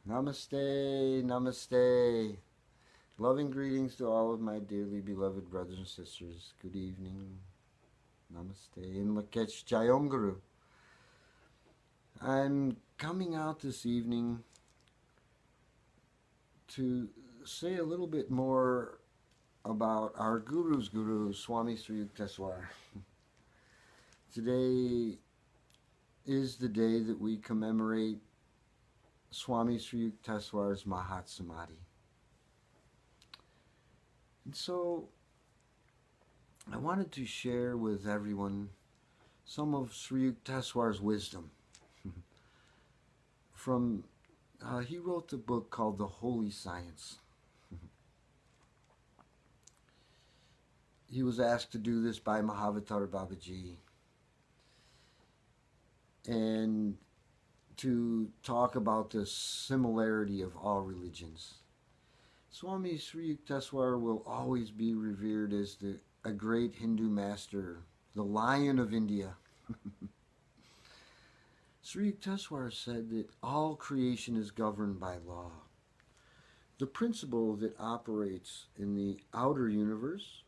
Namaste, namaste. Loving greetings to all of my dearly beloved brothers and sisters. Good evening. Namaste. In Lakech Jayom Guru. I'm coming out this evening to say a little bit more about our Guru's Guru, Swami Sri Yukteswar. Today is the day that we commemorate Swami Sri Yukteswar's MahaSamadhi. And so I wanted to share with everyone some of Sri Yukteswar's wisdom. He wrote a book called The Holy Science. He was asked to do this by Mahavatar Babaji and to talk about the similarity of all religions. Swami Sri Yukteswar will always be revered as a great Hindu master, the Lion of India. Sri Yukteswar said that all creation is governed by law. The principle that operates in the outer universe,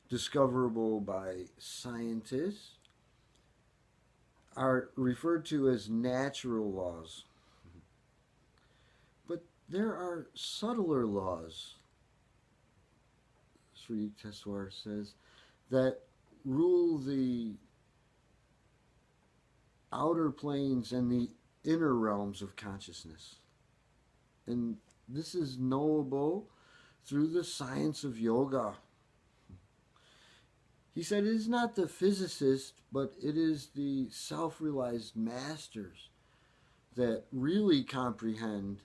discoverable by scientists, are referred to as natural laws. But there are subtler laws, Sri Yukteswar says, that rule the outer planes and the inner realms of consciousness. And this is knowable through the science of yoga. He said it is not the physicist, but it is the self-realized masters that really comprehend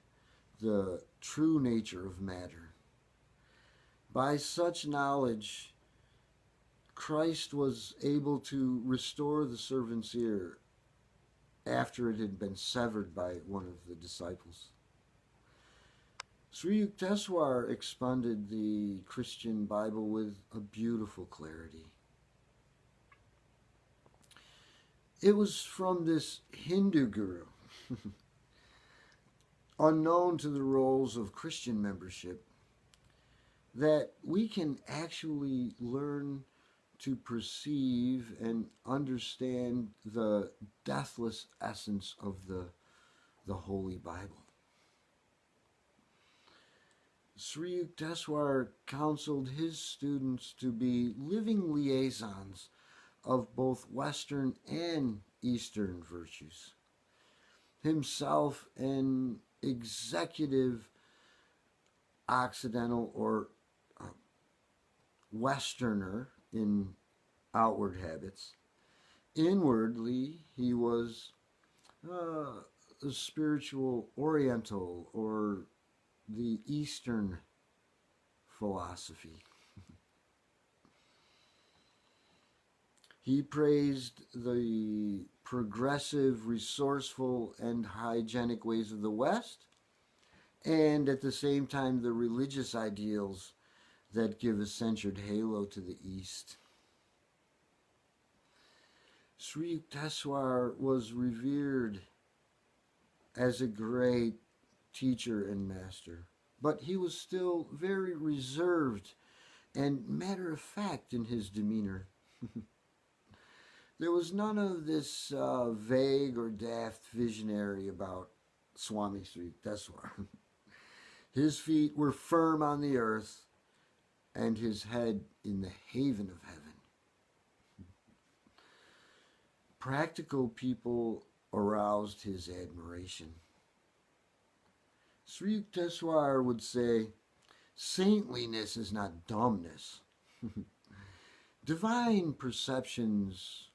the true nature of matter. By such knowledge, Christ was able to restore the servant's ear after it had been severed by one of the disciples. Sri Yukteswar expounded the Christian Bible with a beautiful clarity. It was from this Hindu guru, unknown to the roles of Christian membership, that we can actually learn to perceive and understand the deathless essence of the Holy Bible. Sri Yukteswar counseled his students to be living liaisons of both Western and Eastern virtues. Himself an executive Occidental or Westerner in outward habits, inwardly he was a spiritual Oriental or the Eastern philosophy. He praised the progressive, resourceful, and hygienic ways of the West, and at the same time the religious ideals that give a censured halo to the East. Sri Yukteswar was revered as a great teacher and master, but he was still very reserved and matter-of-fact in his demeanor. There was none of this vague or daft visionary about Swami Sri Yukteswar. His feet were firm on the earth and his head in the haven of heaven. Practical people aroused his admiration. Sri Yukteswar would say, saintliness is not dumbness. Divine perceptions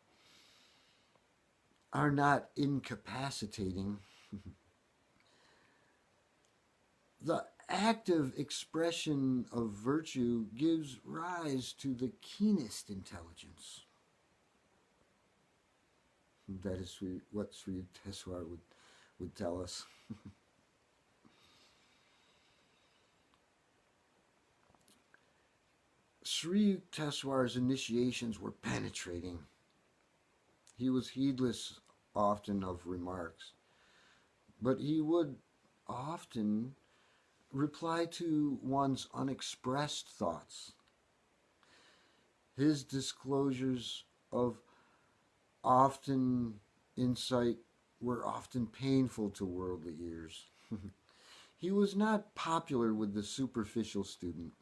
are not incapacitating. The active expression of virtue gives rise to the keenest intelligence. That is what Sri Yukteswar would tell us. Sri Yukteswar's initiations were penetrating. He was heedless often of remarks, but he would often reply to one's unexpressed thoughts. His disclosures of often insight were often painful to worldly ears. He was not popular with the superficial student.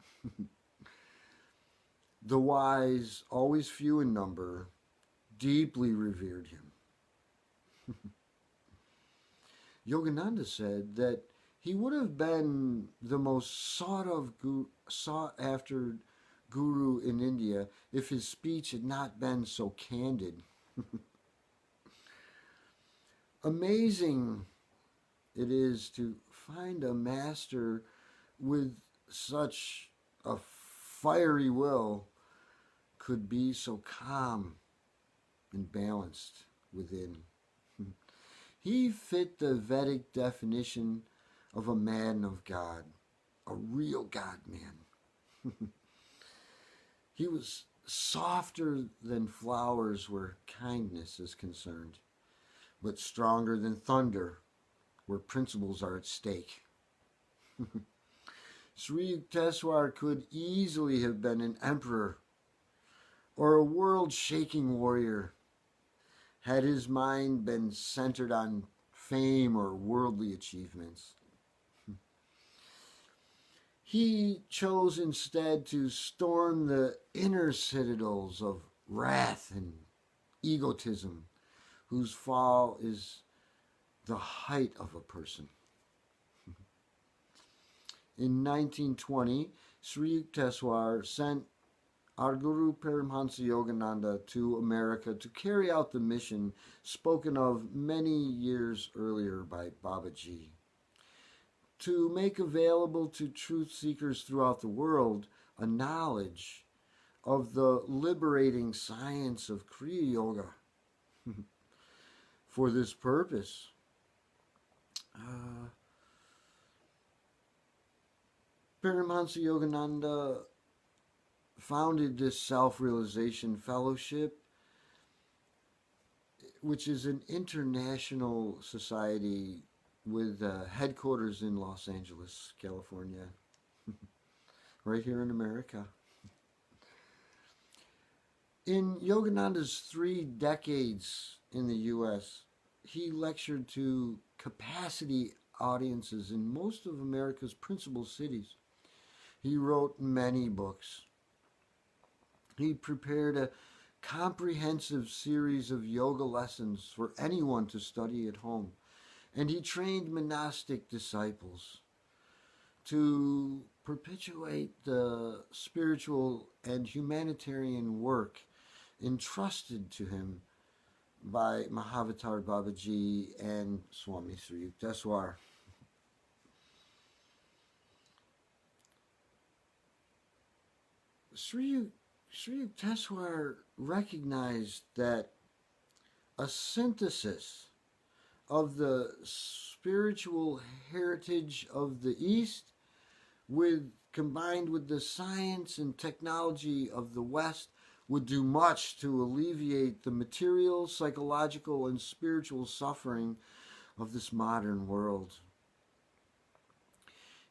The wise, always few in number, deeply revered him. Yogananda said that he would have been the most sought after guru in India if his speech had not been so candid. Amazing it is to find a master with such a fiery will could be so calm and balanced within. He fit the Vedic definition of a man of God, a real God man. He was softer than flowers where kindness is concerned, but stronger than thunder where principles are at stake. Sri Yukteswar could easily have been an emperor or a world-shaking warrior had his mind been centered on fame or worldly achievements. He chose instead to storm the inner citadels of wrath and egotism, whose fall is the height of a person. In 1920, Sri Yukteswar sent our Guru Paramhansa Yogananda to America to carry out the mission spoken of many years earlier by Babaji. To make available to truth seekers throughout the world a knowledge of the liberating science of Kriya Yoga. For this purpose, Paramhansa Yogananda founded this self-realization fellowship, which is an international society with headquarters in Los Angeles, California, right here in America. In Yogananda's 3 decades in the U.S., he lectured to capacity audiences in most of America's principal cities. He wrote many books. He prepared a comprehensive series of yoga lessons for anyone to study at home. And he trained monastic disciples to perpetuate the spiritual and humanitarian work entrusted to him by Mahavatar Babaji and Swami Sri Yukteswar. Sri Yukteswar recognized that a synthesis of the spiritual heritage of the East combined with the science and technology of the West would do much to alleviate the material, psychological, and spiritual suffering of this modern world.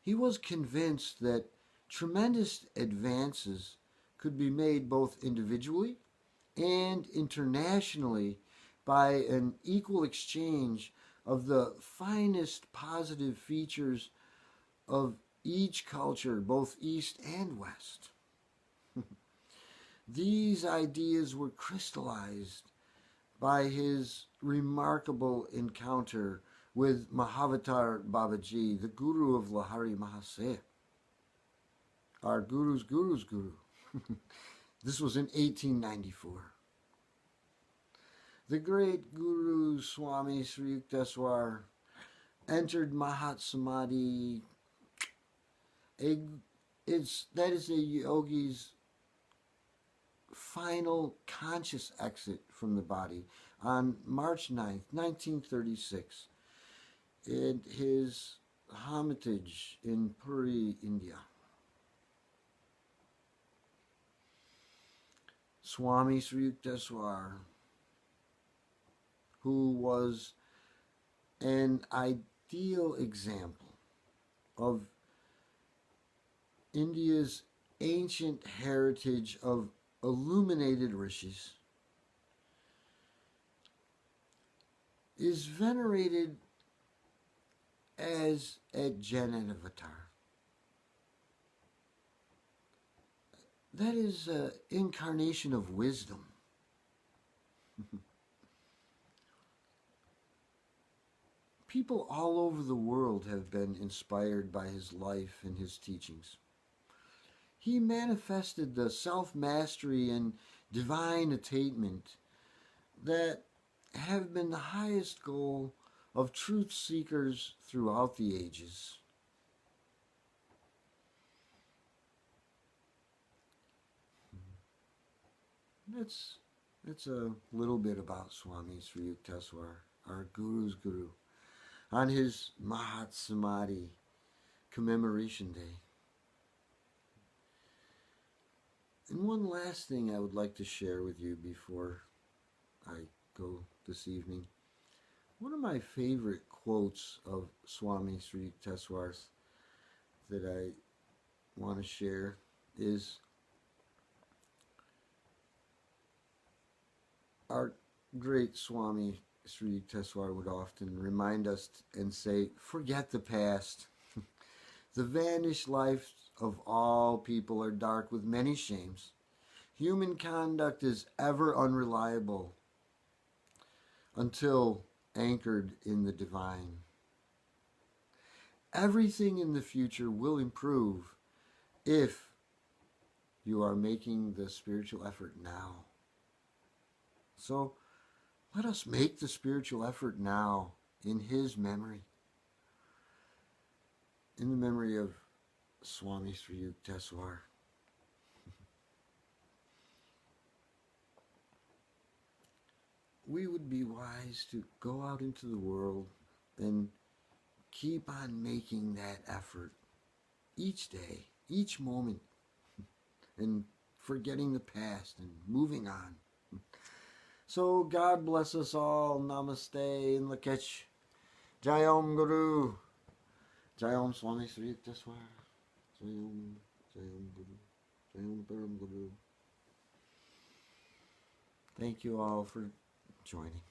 He was convinced that tremendous advances could be made both individually and internationally by an equal exchange of the finest positive features of each culture, both East and West. These ideas were crystallized by his remarkable encounter with Mahavatar Babaji, the Guru of Lahari Mahasaya, our Guru's Guru's Guru. This was in 1894. The great Guru Swami Sri Yukteswar entered MahaSamadhi. That is a yogi's final conscious exit from the body on March 9th, 1936, at his hermitage in Puri, India. Swami Sri Yukteswar, who was an ideal example of India's ancient heritage of illuminated rishis, is venerated as a Janan avatar. That is an incarnation of wisdom. People all over the world have been inspired by his life and his teachings. He manifested the self-mastery and divine attainment that have been the highest goal of truth seekers throughout the ages. That's a little bit about Swami Sri Yukteswar, our Guru's Guru, on his MahaSamadhi commemoration day. And one last thing I would like to share with you before I go this evening. One of my favorite quotes of Swami Sri Yukteswar's that I want to share is, our great Swami Sri Yukteswar would often remind us and say, forget the past. The vanished lives of all people are dark with many shames. Human conduct is ever unreliable until anchored in the divine. Everything in the future will improve if you are making the spiritual effort now. So let us make the spiritual effort now in his memory, in the memory of Swami Sri Yukteswar. We would be wise to go out into the world and keep on making that effort each day, each moment, and forgetting the past and moving on. So God bless us all. Namaste and Lakech. Jai Om Guru. Jai Om Swami Sri Yukteswar. Jai Om Guru. Jai Om Paramguru. Thank you all for joining.